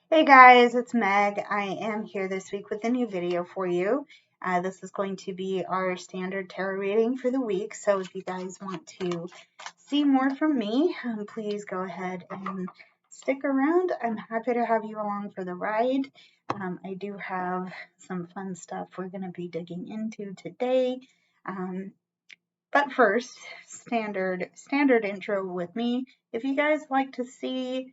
Hey guys, it's Meg. I am here this week with a new video for you. This is going to be our standard tarot reading for the week. So if you guys want to see more from me, please go ahead and stick around. I'm happy to have you along for the ride. I do have some fun stuff we're going to be digging into today. But first, standard intro with me. If you guys like to see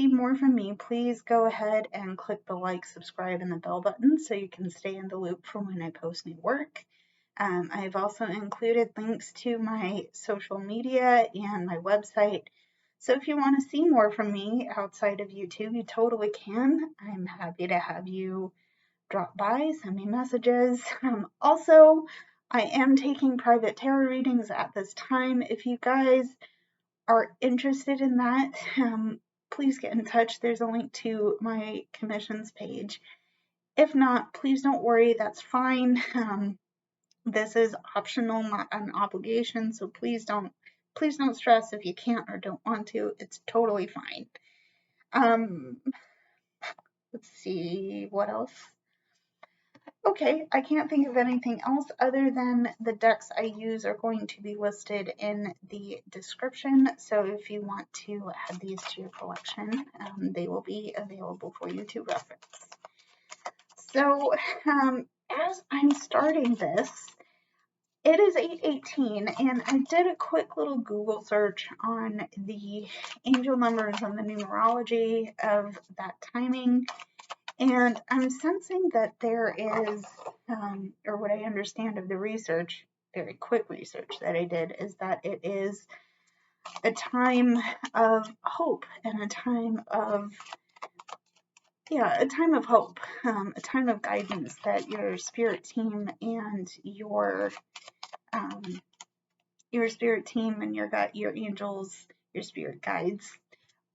more from me, please go ahead and click the like, subscribe, and the bell button so you can stay in the loop for when I post new work. I've also included links to my social media and my website. So if you want to see more from me outside of YouTube, you totally can. I'm happy to have you drop by, send me messages. Also, I am taking private tarot readings at this time. If you guys are interested in that, please get in touch. There's a link to my commissions page. If not, please don't worry, that's fine. This is optional, not an obligation, so please don't stress if you can't or don't want to. It's totally fine. Let's see, what else? Okay, I can't think of anything else other than the decks I use are going to be listed in the description. So if you want to add these to your collection, they will be available for you to reference. So as I'm starting this, it is 8:18 and I did a quick little Google search on the angel numbers and the numerology of that timing. And I'm sensing that there is, or what I understand of the research, very quick research that I did, is that it is a time of hope and a time of hope, a time of guidance that your spirit team and your spirit team and your angels, your spirit guides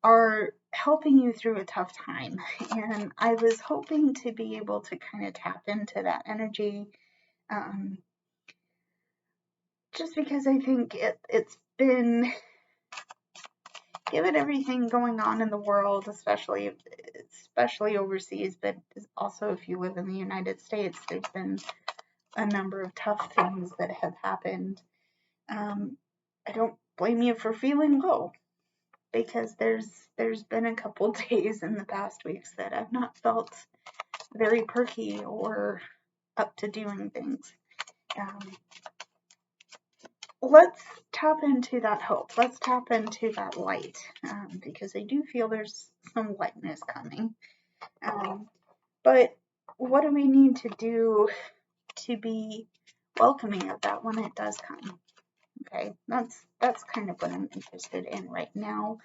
are helping you through a tough time. And I was hoping to be able to kind of tap into that energy, just because I think it's been, given everything going on in the world, especially overseas, but also if you live in the United States, there's been a number of tough things that have happened. I don't blame you for feeling low, because there's been a couple days in the past weeks that I've not felt very perky or up to doing things. Let's tap into that hope. Let's tap into that light, because I do feel there's some lightness coming. But what do we need to do to be welcoming of that when it does come? Okay, that's kind of what I'm interested in right now.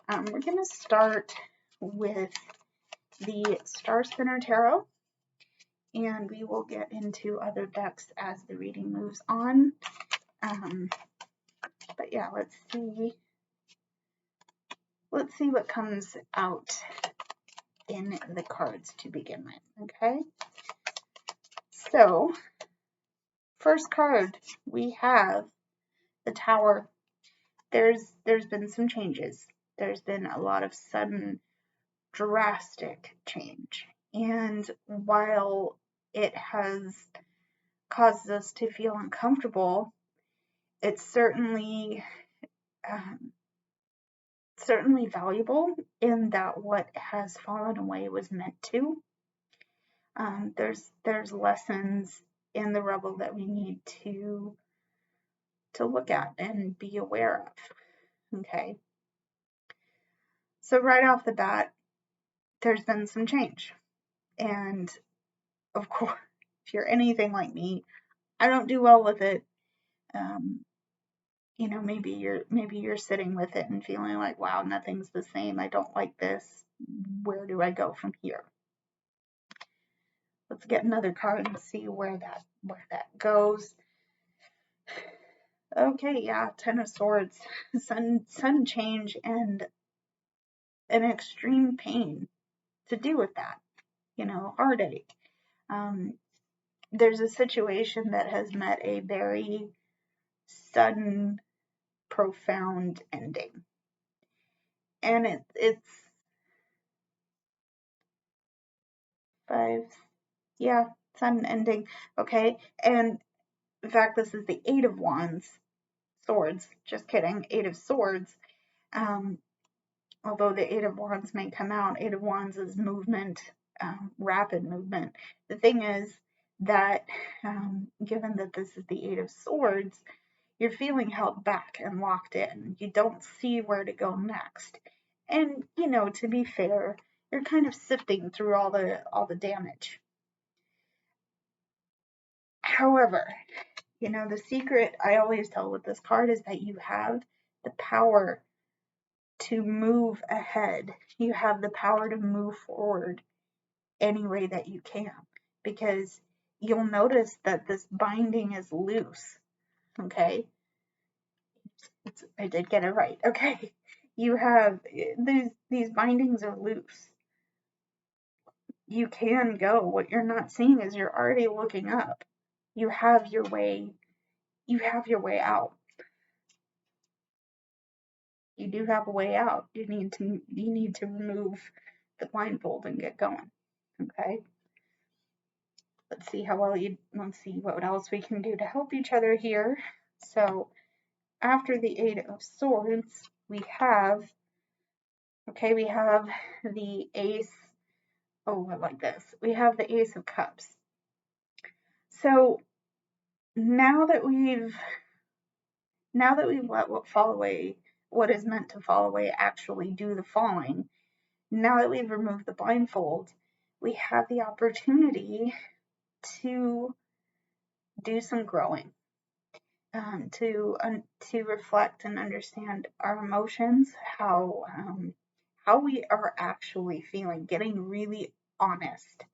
We're going to start with the Star Spinner Tarot, and we will get into other decks as the reading moves on. But yeah, let's see what comes out in the cards to begin with. Okay, so first card we have the Tower. There's been some changes. There's been a lot of sudden, drastic change, and while it has caused us to feel uncomfortable, it's certainly valuable in that what has fallen away was meant to. There's lessons in the rubble that we need to look at and be aware of. Okay, so right off the bat, there's been some change, and of course, if you're anything like me, I don't do well with it. Maybe you're sitting with it and feeling like, wow, nothing's the same. I don't like this. Where do I go from here? Let's get another card and see where that goes. Okay, yeah, Ten of Swords, sudden change and an extreme pain to do with that. Heartache. There's a situation that has met a very sudden, profound ending, and 5. Yeah, sun ending. Okay, and in fact, this is the 8 of Wands. Swords. Just kidding. 8 of Swords. Although the 8 of Wands may come out, 8 of Wands is movement, rapid movement. The thing is that, given that this is the 8 of Swords, you're feeling held back and locked in. You don't see where to go next. And, to be fair, you're kind of sifting through all the damage. However, the secret I always tell with this card is that you have the power to move ahead. You have the power to move forward any way that you can, because you'll notice that this binding is loose. Okay, I did get it right. Okay, you have these bindings are loose. You can go. What you're not seeing is you're already looking up. You have your way. You have your way out. You do have a way out. You need to remove the blindfold and get going. Okay. Let's see what else we can do to help each other here. So after the 8 of Swords, we have the Ace. Oh, I like this. We have the Ace of Cups. So now that we've let what fall away, what is meant to fall away, actually do the falling. Now that we've removed the blindfold, we have the opportunity to do some growing, to reflect and understand our emotions, how we are actually feeling, getting really honest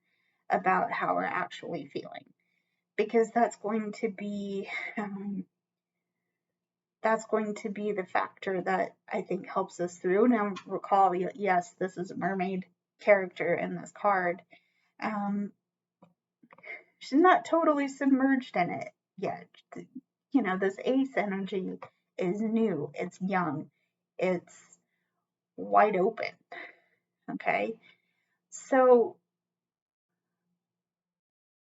about how we're actually feeling, because that's going to be the factor that I think helps us through. Now, recall, yes, this is a mermaid character in this card. She's not totally submerged in it yet. This ace energy is new, it's young, it's wide open. Okay, so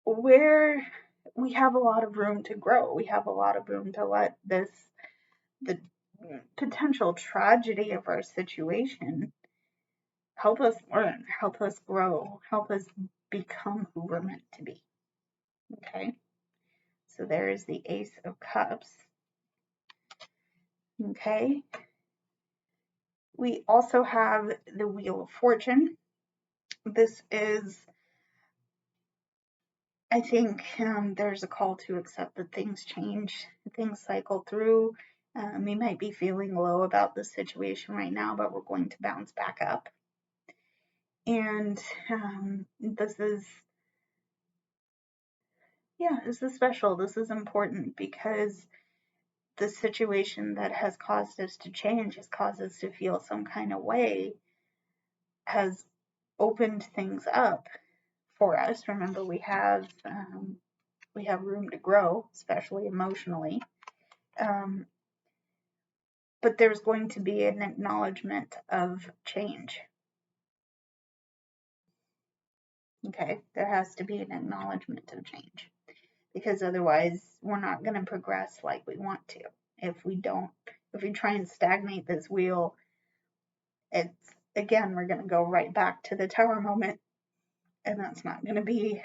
where we have a lot of room to grow, we have a lot of room to let the potential tragedy of our situation help us learn, help us grow, help us become who we're meant to be. Okay, so there is the Ace of Cups. Okay, we also have the Wheel of Fortune. This is, I think, there's a call to accept that things change, things cycle through. We might be feeling low about the situation right now, but we're going to bounce back up. And this is special. This is important because the situation that has caused us to change, has caused us to feel some kind of way, has opened things up for us. Remember, we have room to grow, especially emotionally. But there's going to be an acknowledgement of change. Okay, there has to be an acknowledgement of change, because otherwise we're not going to progress like we want to. If we try and stagnate this wheel, we're going to go right back to the tower moment, and that's not going to be,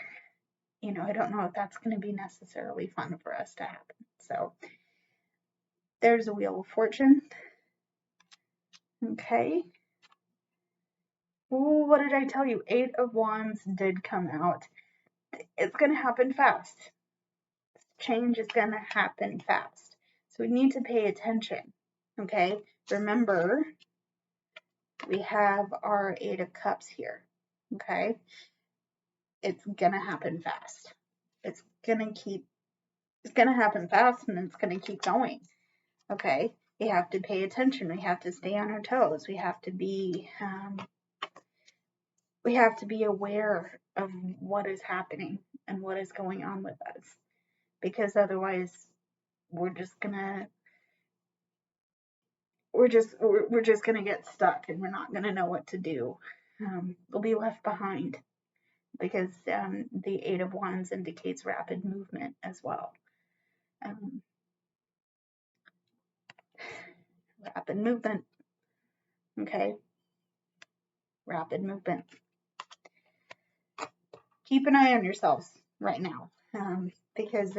I don't know if that's going to be necessarily fun for us to happen. So there's a Wheel of Fortune. Okay. Ooh, what did I tell you? 8 of Wands did come out. It's going to happen fast. Change is going to happen fast. So we need to pay attention. Okay. Remember, we have our 8 of Cups here. Okay. It's going to happen fast. It's going to happen fast, and it's going to keep going. Okay. We have to pay attention. We have to stay on our toes. We have to be aware of what is happening and what is going on with us, because otherwise we're just gonna get stuck, and we're not gonna know what to do. We'll be left behind. because the Eight of Wands indicates rapid movement as well. Rapid movement. Okay. Rapid movement. Keep an eye on yourselves right now, because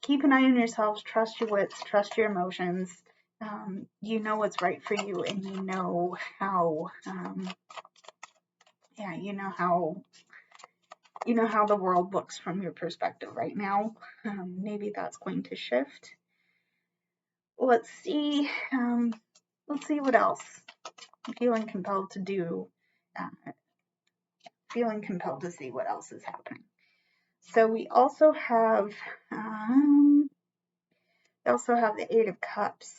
keep an eye on yourselves. Trust your wits. Trust your emotions. You know what's right for you, and you know how. You know how the world looks from your perspective right now. Maybe that's going to shift. Let's see. Let's see what else. I'm feeling compelled to do. Feeling compelled to see what else is happening. So we also have the Eight of Cups.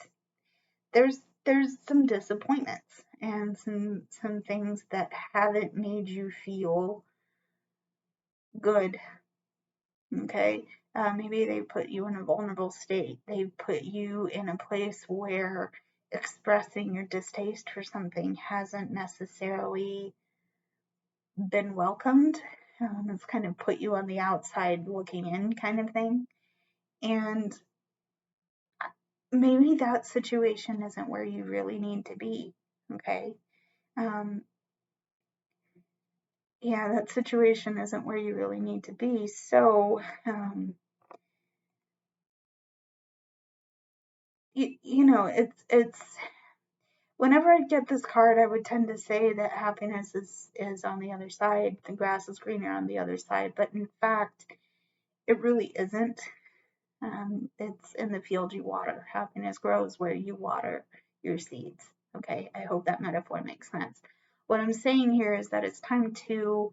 There's some disappointments and some things that haven't made you feel good. Okay, maybe they put you in a vulnerable state. They put you in a place where expressing your distaste for something hasn't necessarily been welcomed. It's kind of put you on the outside looking in kind of thing. And maybe that situation isn't where you really need to be. Okay. That situation isn't where you really need to be. So, it's whenever I get this card, I would tend to say that happiness is on the other side. The grass is greener on the other side. But in fact, it really isn't. It's in the field you water. Happiness grows where you water your seeds. Okay, I hope that metaphor makes sense. What I'm saying here is that it's time to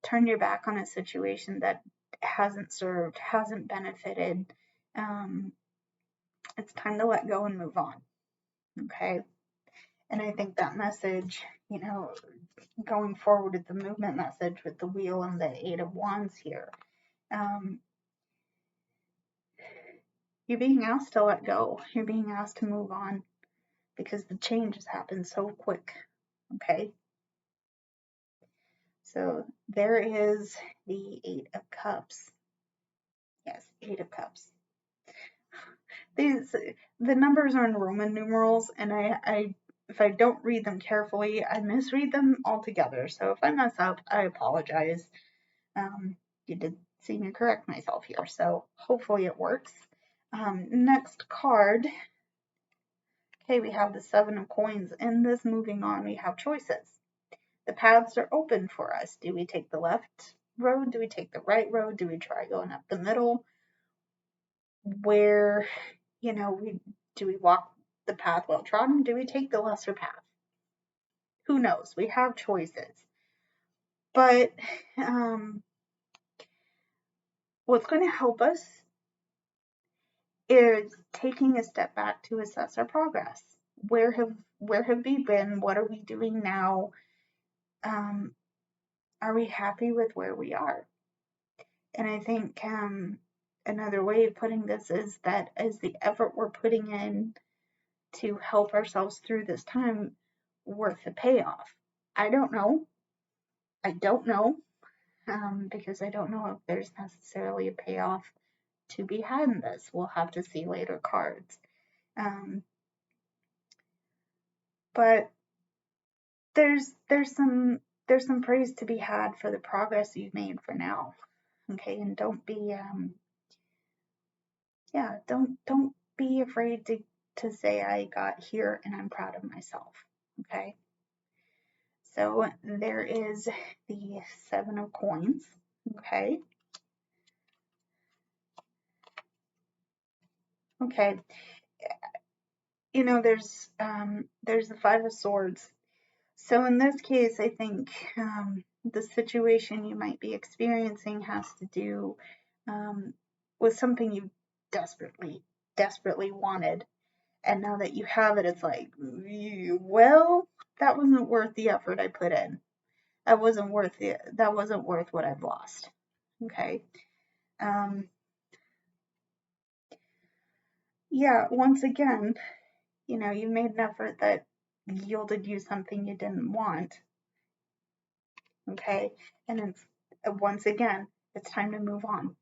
turn your back on a situation that hasn't served, hasn't benefited. It's time to let go and move on. Okay. And I think that message, going forward with the movement message with the wheel and the Eight of Wands here, you're being asked to let go. You're being asked to move on because the change has happened so quick. Okay. So there is the Eight of Cups. Yes, Eight of Cups. The numbers are in Roman numerals, and I if I don't read them carefully, I misread them altogether. So if I mess up, I apologize. You did see me correct myself here, so hopefully it works. Next card. Okay, we have the Seven of Coins. In this moving on, we have choices. The paths are open for us. Do we take the left road? Do we take the right road? Do we try going up the middle? Where, do we walk the path well trodden? Do we take the lesser path? Who knows? We have choices. But what's going to help us is taking a step back to assess our progress. Where have we been? What are we doing now? Are we happy with where we are? And I think another way of putting this is that is the effort we're putting in to help ourselves through this time worth the payoff? I don't know. Because I don't know if there's necessarily a payoff to be had in this. We'll have to see later cards. But there's some praise to be had for the progress you've made for now. Okay, and don't be don't be afraid to say I got here and I'm proud of myself. Okay. So there is the Seven of Coins. Okay. Okay. There's the Five of Swords. So in this case, I think the situation you might be experiencing has to do with something you desperately wanted. And now that you have it, it's like, well, that wasn't worth the effort I put in. That wasn't worth what I've lost. Okay. Once again, you made an effort that yielded you something you didn't want. okay? And it's, once again, it's time to move on.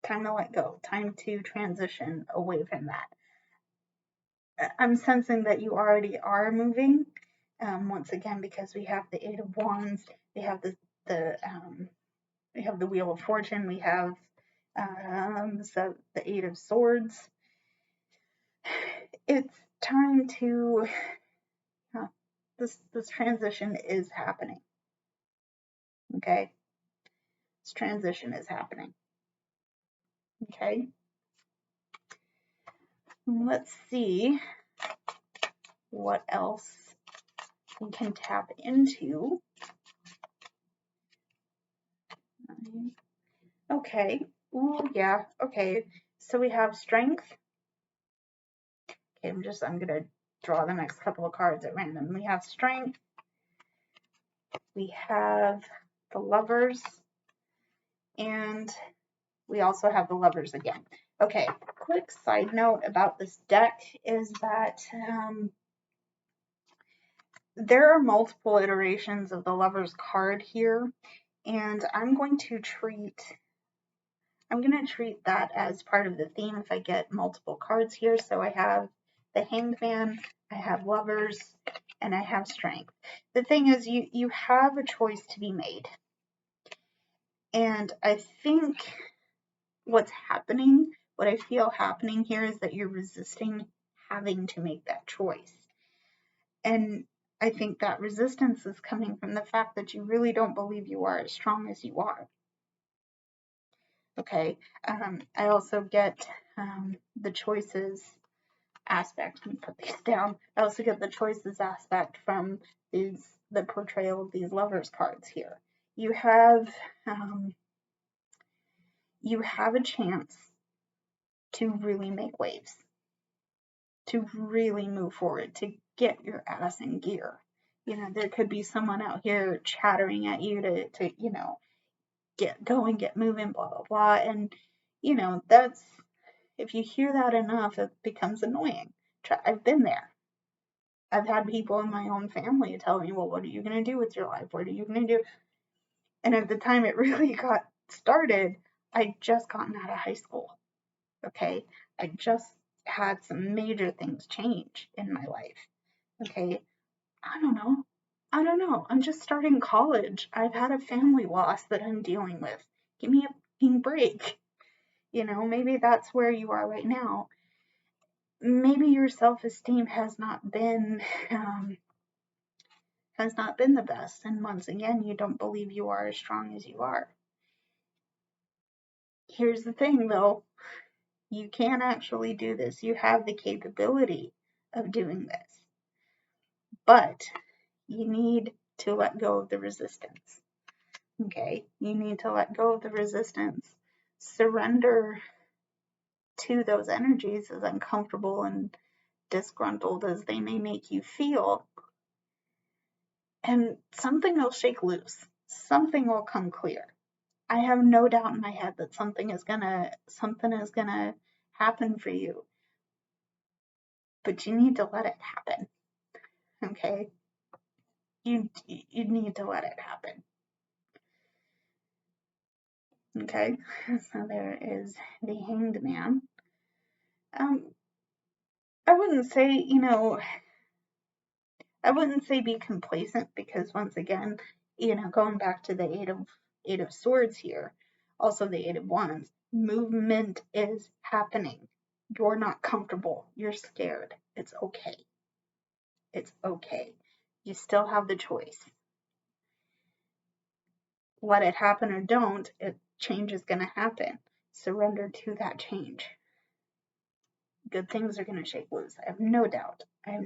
Time to let go. Time to transition away from that. I'm sensing that you already are moving, once again, because we have the Eight of Wands, we have the Wheel of Fortune, we have so the Eight of Swords. It's time to, this transition is happening, okay? This transition is happening, okay? Let's see what else we can tap into. Okay. Ooh, yeah. Okay. So we have strength. Okay, I'm gonna draw the next couple of cards at random. We have strength. We have the Lovers, and we also have the Lovers again. Okay. Quick side note about this deck is that there are multiple iterations of the Lovers card here, and I'm going to treat that as part of the theme if I get multiple cards here. So I have the Hanged Man, I have Lovers, and I have Strength. The thing is, you have a choice to be made. And I think what I feel happening here is that you're resisting having to make that choice. And I think that resistance is coming from the fact that you really don't believe you are as strong as you are. Okay, I also get the choices aspect. Let me put these down. I also get the choices aspect from the portrayal of these Lovers cards here. You have a chance to really make waves, to really move forward, to get your ass in gear. You know, there could be someone out here chattering at you to you know, get going, get moving, blah blah blah, and you know, that's, if you hear that enough, it becomes annoying. I've been there. I've had people in my own family tell me, well, what are you going to do with your life? What are you going to do? And at the time it really got started, I'd just gotten out of high school. Okay. I just had some major things change in my life. Okay. I don't know. I'm just starting college. I've had a family loss that I'm dealing with. Give me a fucking break. You know, maybe that's where you are right now. Maybe your self-esteem has not been the best, and once again, you don't believe you are as strong as you are. Here's the thing, though. You can actually do this. You have the capability of doing this. But you need to let go of the resistance. Okay? You need to let go of the resistance. Surrender to those energies, as uncomfortable and disgruntled as they may make you feel. And something will shake loose. Something will come clear. I have no doubt in my head that something is gonna happen for you. But you need to let it happen. Okay? You need to let it happen. Okay? So there is the Hanged Man. I wouldn't say be complacent, because once again, going back to the Eight of Swords here, also the Eight of Wands, movement is happening. You're not comfortable. You're scared. It's okay. It's okay. You still have the choice. Let it happen or don't. Change is going to happen. Surrender to that change. Good things are going to shake loose. I have no doubt. Here.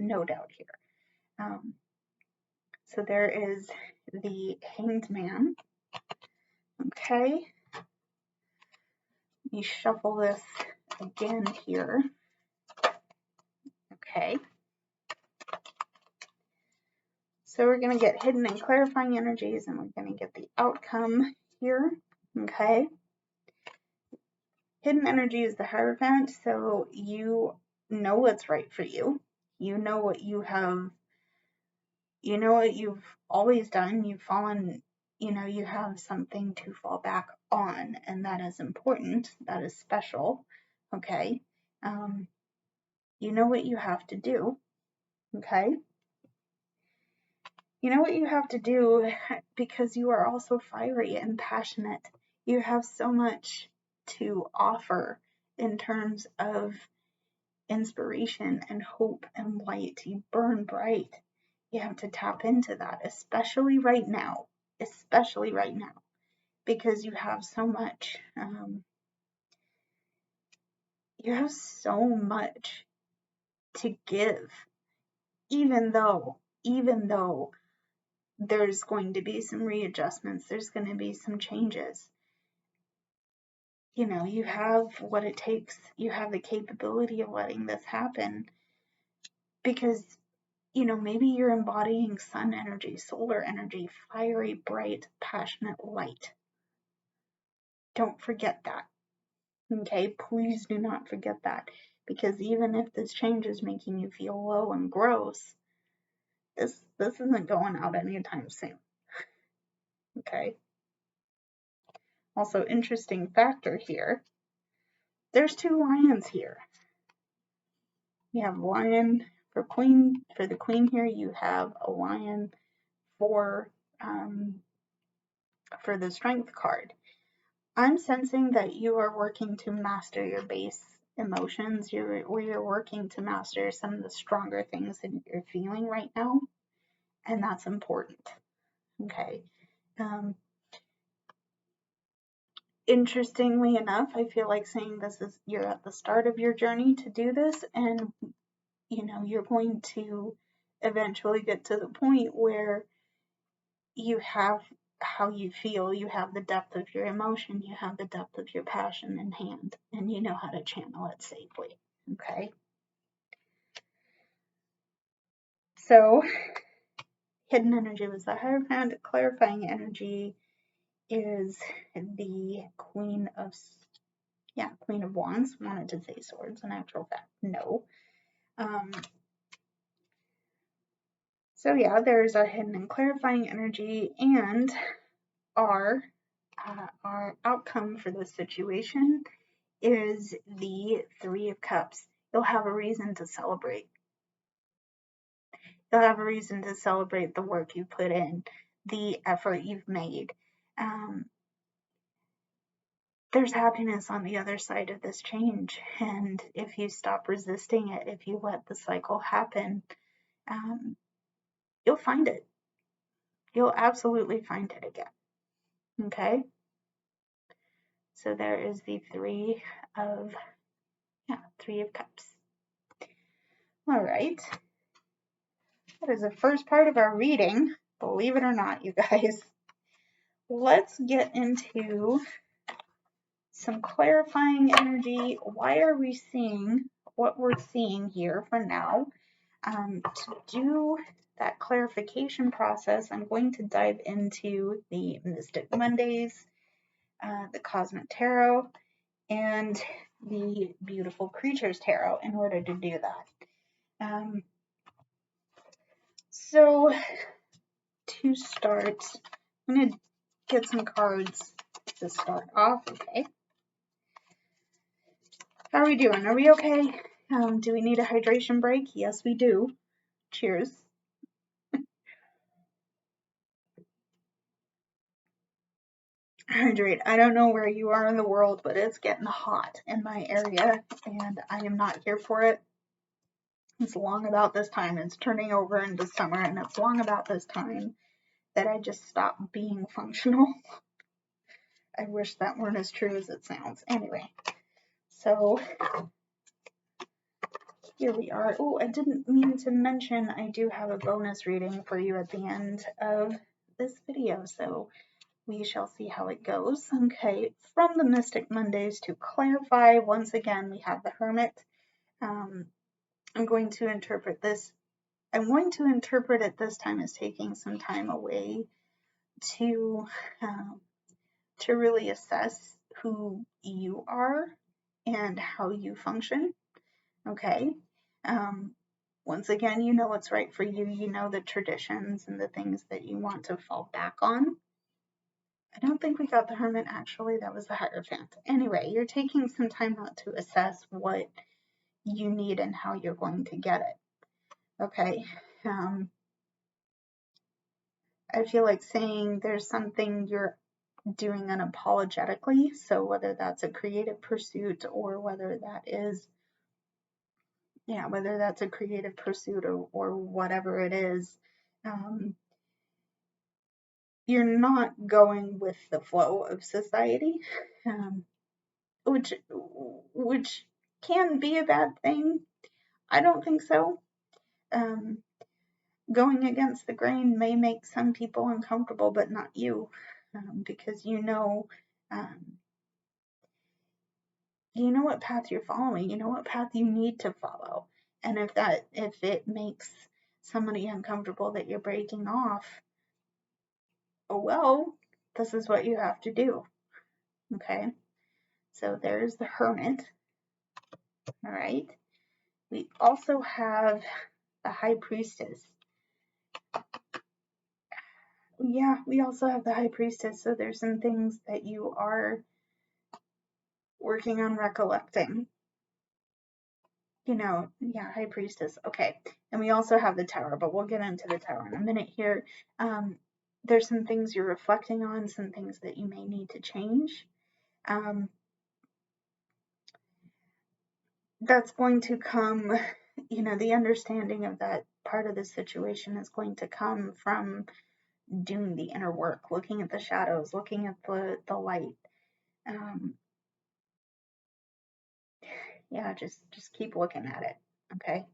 So there is the Hanged Man. Okay. You shuffle this again here. Okay. So we're going to get hidden and clarifying energies, and we're going to get the outcome here. Okay. Hidden energy is the Hierophant, so you know what's right for you. You know what you have, You know what you've always done. You've fallen, you have something to fall back on, and that is important. That is special. Okay. You know what you have to do. Okay. You know what you have to do because you are also fiery and passionate. You have so much to offer in terms of inspiration and hope and light. You burn bright. You have to tap into that, especially right now, because you have so much. You have so much to give, even though there's going to be some readjustments, there's going to be some changes. You have what it takes, you have the capability of letting this happen because, maybe you're embodying sun energy, solar energy, fiery, bright, passionate light. Don't forget that. Okay, please do not forget that, because even if this change is making you feel low and gross, this isn't going out anytime soon. Okay. Also, interesting factor here. There's 2 lions here. You have lion for the queen here. You have a lion for the strength card. I'm sensing that you are working to master your base emotions. You're working to master some of the stronger things that you're feeling right now, and that's important. Okay. Interestingly enough, I feel like saying this is you're at the start of your journey to do this, and you're going to eventually get to the point where you have how you feel, you have the depth of your emotion, you have the depth of your passion in hand, and you know how to channel it safely. Okay. So, hidden energy was the Hierophant. Clarifying energy is the Queen of Wands. Wanted to say Swords. In actual fact, no. So yeah, there's a hidden and clarifying energy, and our outcome for this situation is the 3 of Cups. You'll have a reason to celebrate. You'll have a reason to celebrate the work you put in, the effort you've made. There's happiness on the other side of this change, and if you stop resisting it, if you let the cycle happen, you'll find it. You'll absolutely find it again. Okay? So there is the 3 of Cups. All right. That is the first part of our reading, believe it or not, you guys. Let's get into some clarifying energy. Why are we seeing what we're seeing here for now? To do that clarification process, I'm going to dive into the Mystic Mondays, the Cosmic Tarot, and the Beautiful Creatures Tarot in order to do that. So to start, I'm going to get some cards to start off. Okay. How are we doing? Are we okay? Do we need a hydration break? Yes, we do. Cheers. Hydrate. I don't know where you are in the world, but it's getting hot in my area, and I am not here for it. It's long about this time. It's turning over into summer, and it's long about this time that I just stop being functional. I wish that weren't as true as it sounds. Anyway, so here we are. Oh, I didn't mean to mention I do have a bonus reading for you at the end of this video, so we shall see how it goes. Okay, from the Mystic Mondays to clarify, once again, we have the Hermit. I'm going to interpret this. I'm going to interpret it this time as taking some time away to really assess who you are and how you function. Okay. Once again, you know what's right for you. You know the traditions and the things that you want to fall back on. I don't think we got the Hermit, actually. That was the Hierophant. Anyway, you're taking some time out to assess what you need and how you're going to get it. Okay. I feel like saying there's something you're doing unapologetically. So whether that's a creative pursuit or whether that is, whether that's a creative pursuit or whatever it is, you're not going with the flow of society, which can be a bad thing. I don't think so. Going against the grain may make some people uncomfortable, but not you, because you know what path you're following. You know what path you need to follow. And if it makes somebody uncomfortable that you're breaking off, oh well, this is what you have to do. Okay. So there's the Hermit. All right. We also have the High Priestess. Yeah, we also have the High Priestess. So there's some things that you are working on recollecting. High Priestess. Okay. And we also have the Tower, but we'll get into the Tower in a minute here. There's some things you're reflecting on, some things that you may need to change. That's going to come, the understanding of that part of the situation is going to come from doing the inner work, looking at the shadows, looking at the light. Just keep looking at it. Okay.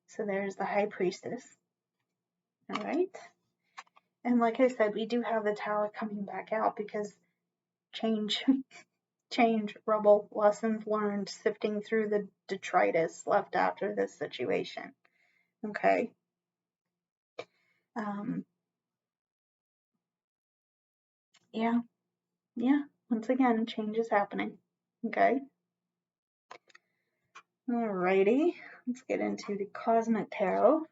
So there's the High Priestess. All right. And like I said, we do have the Tower coming back out because change, rubble, lessons learned, sifting through the detritus left after this situation. Okay. Yeah. Once again, change is happening. Okay. Alrighty. Let's get into the Cosmic Tarot.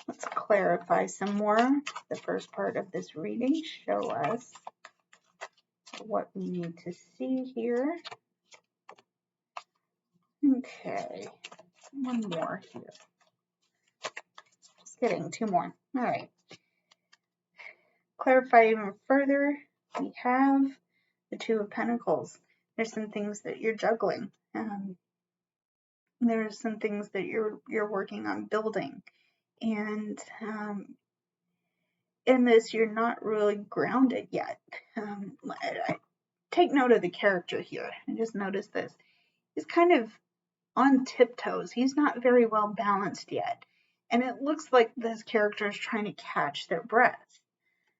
Let's clarify some more. The first part of this reading, show us what we need to see here. Okay, one more here. Just kidding, two more. All right. Clarify even further, we have the Two of Pentacles. There's some things that you're juggling. There's some things that you're working on building. And in this, you're not really grounded yet. I take note of the character here. I just noticed this. He's kind of on tiptoes. He's not very well balanced yet. And it looks like this character is trying to catch their breath.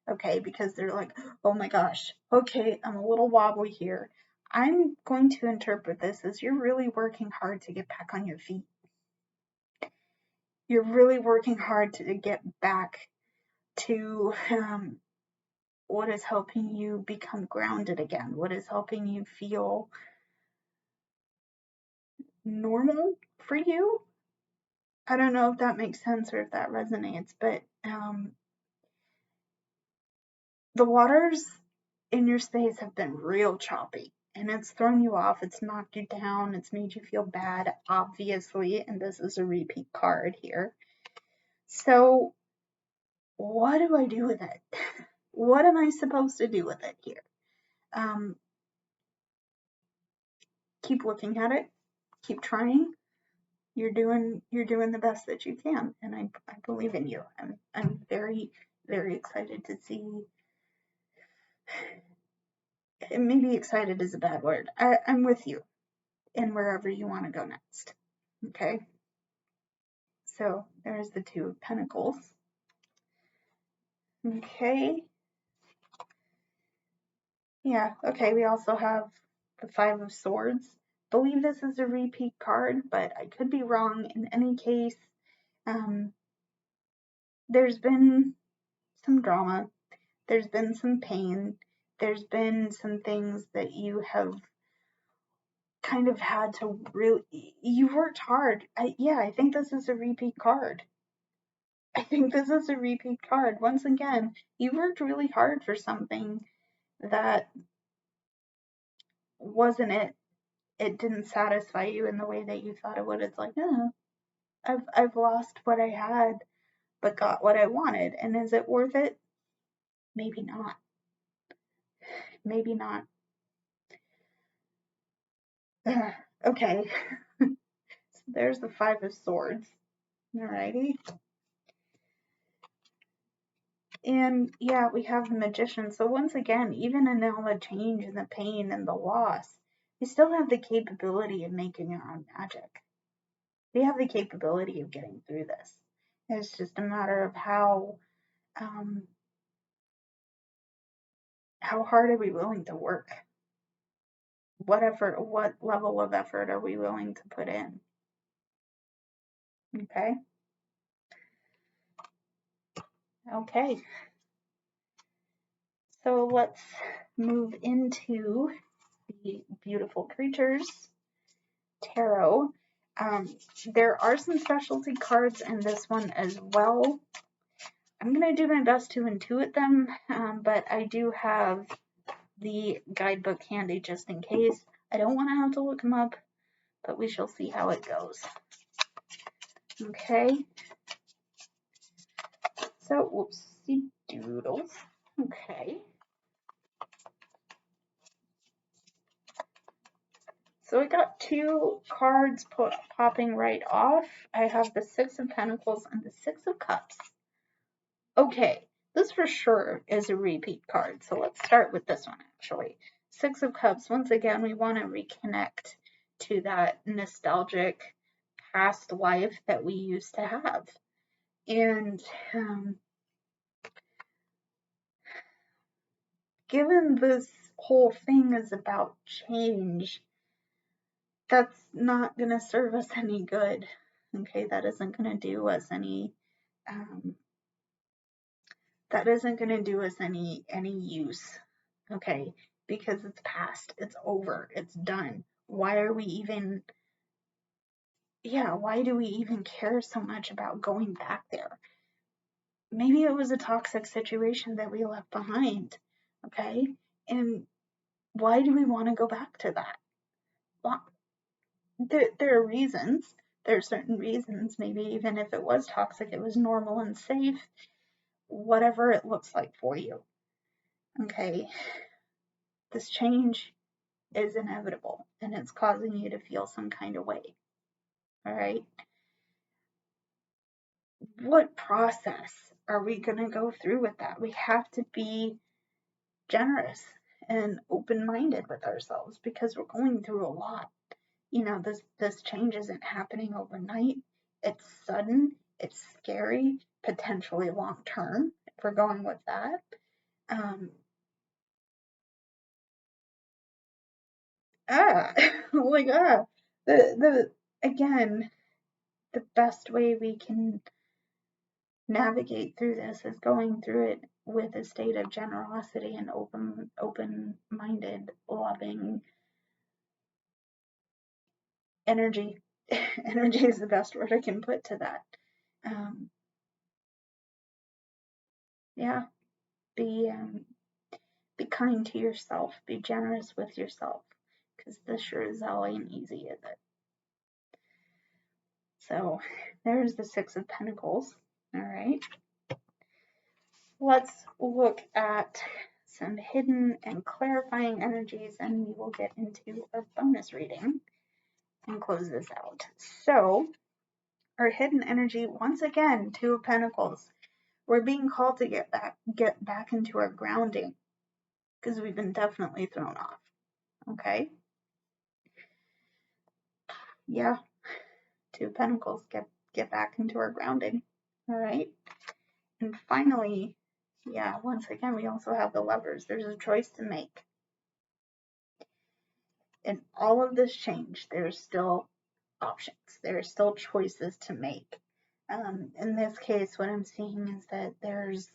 Okay, because they're like, oh my gosh, okay, I'm a little wobbly here. I'm going to interpret this as you're really working hard to get back on your feet. You're really working hard to get back to what is helping you become grounded again, what is helping you feel normal for you. I don't know if that makes sense or if that resonates, but the waters in your space have been real choppy, and it's thrown you off, it's knocked you down, it's made you feel bad, obviously, and this is a repeat card here. So what do I do with it? What am I supposed to do with it here? Keep looking at it, keep trying. You're doing the best that you can, and I believe in you. I'm very, very excited to see. Maybe excited is a bad word. I'm with you in wherever you want to go next. Okay. So there's the Two of Pentacles. Okay. Yeah. Okay. We also have the Five of Swords. I believe this is a repeat card, but I could be wrong. In any case, there's been some drama. There's been some pain. There's been some things that you have kind of had to really, you worked hard. I think this is a repeat card. I think this is a repeat card. Once again, you worked really hard for something that wasn't it. It didn't satisfy you in the way that you thought it would. It's like, no, I've lost what I had, but got what I wanted. And is it worth it? Maybe not. Maybe not. Okay. So there's the Five of Swords. Alrighty. And yeah, we have the Magician. So once again, even in all the change and the pain and the loss, we still have the capability of making our own magic. We have the capability of getting through this. It's just a matter of how hard are we willing to work? What level of effort are we willing to put in? Okay. Okay. So let's move into the Beautiful Creatures Tarot. There are some specialty cards in this one as well. I'm going to do my best to intuit them, but I do have the guidebook handy just in case. I don't want to have to look them up, but we shall see how it goes. Okay. So, whoopsie doodles. Okay. So I got two cards popping right off. I have the Six of Pentacles and the Six of Cups. Okay, this for sure is a repeat card. So let's start with this one actually. Six of Cups, once again, we want to reconnect to that nostalgic past life that we used to have. And given this whole thing is about change, that's not going to serve us any good. Okay, that isn't going to do us any use. Okay, because it's past, it's over, it's done. Why are we even why do we even care so much about going back there? Maybe it was a toxic situation that we left behind. Okay, and why do we want to go back to that? Well, there are reasons. There are certain reasons. Maybe even if it was toxic, it was normal and safe. Whatever it looks like for you. Okay. This change is inevitable and it's causing you to feel some kind of way. All right. What process are we going to go through with that? We have to be generous and open-minded with ourselves because we're going through a lot. You know, this change isn't happening overnight. It's sudden, it's scary, potentially long term, if we're going with that. Oh my god. Again, the best way we can navigate through this is going through it with a state of generosity and open-minded, loving energy. Energy is the best word I can put to that. Yeah, be kind to yourself. Be generous with yourself, because this sure as hell ain't easy, is it? So there's the Six of Pentacles. All right. Let's look at some hidden and clarifying energies, and we will get into our bonus reading and close this out. So our hidden energy, once again, Two of Pentacles. We're being called to get back into our grounding because we've been definitely thrown off. Okay. Yeah. Two of Pentacles, get back into our grounding. All right. And finally, yeah, once again, we also have the Lovers. There's a choice to make. In all of this change, there's still options. There are still choices to make. In this case, what I'm seeing is that there's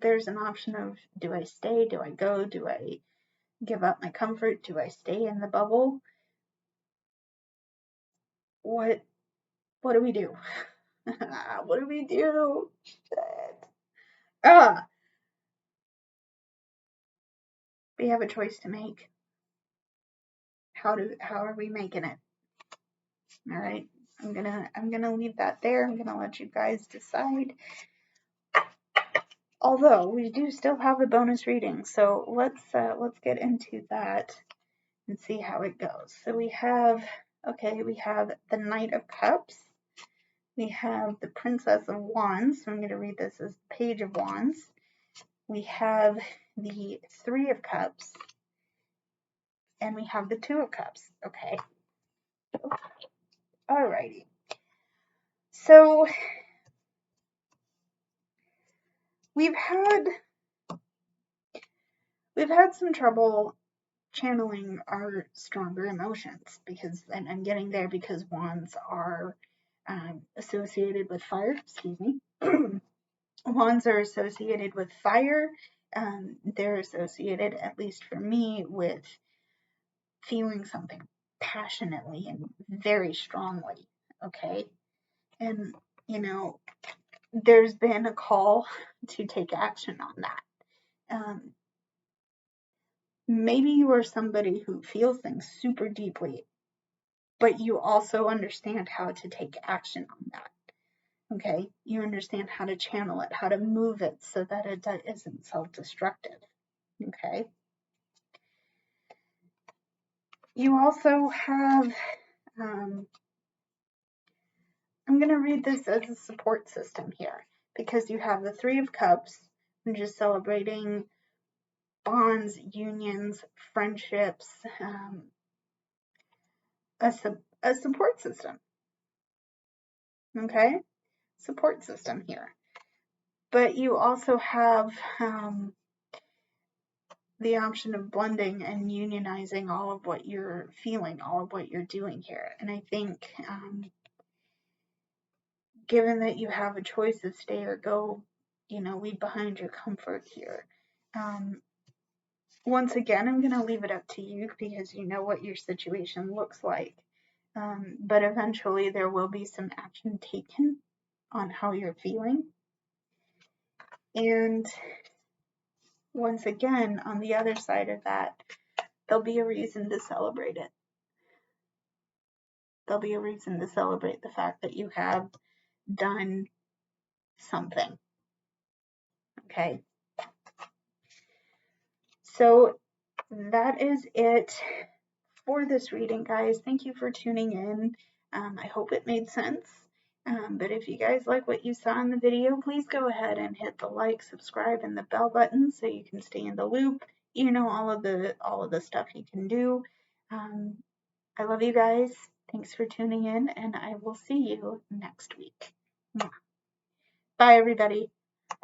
there's an option of, do I stay? Do I go? Do I give up my comfort? Do I stay in the bubble? What do we do? What do we do? Shit. We have a choice to make. How are we making it? All right. I'm gonna leave that there. I'm gonna let you guys decide. Although we do still have a bonus reading, so let's get into that and see how it goes. So we have the Knight of Cups. We have the Princess of Wands. So I'm going to read this as Page of Wands. We have the Three of Cups, and we have the Two of Cups. Okay. Alrighty. So we've had some trouble channeling our stronger emotions because, and I'm getting there because wands are associated with fire. Excuse me. Wands are associated with fire. They're associated, at least for me, with feeling something passionately and very strongly. Okay. And, you know, there's been a call to take action on that. Maybe you are somebody who feels things super deeply, but you also understand how to take action on that. Okay, you understand how to channel it, how to move it so that it isn't self-destructive. Okay. You also have, I'm going to read this as a support system here because you have the Three of Cups, which is celebrating bonds, unions, friendships, a support system. Okay, support system here. But you also have the option of blending and unionizing all of what you're feeling, all of what you're doing here. And I think given that you have a choice of stay or go, leave behind your comfort here. Once again, I'm going to leave it up to you because you know what your situation looks like. But eventually there will be some action taken on how you're feeling. And once again, on the other side of that, there'll be a reason to celebrate it. There'll be a reason to celebrate the fact that you have done something. Okay. So that is it for this reading, guys. Thank you for tuning in. I hope it made sense. But if you guys like what you saw in the video, please go ahead and hit the like, subscribe, and the bell button so you can stay in the loop. You know all of the stuff you can do. I love you guys. Thanks for tuning in, and I will see you next week. Bye, everybody.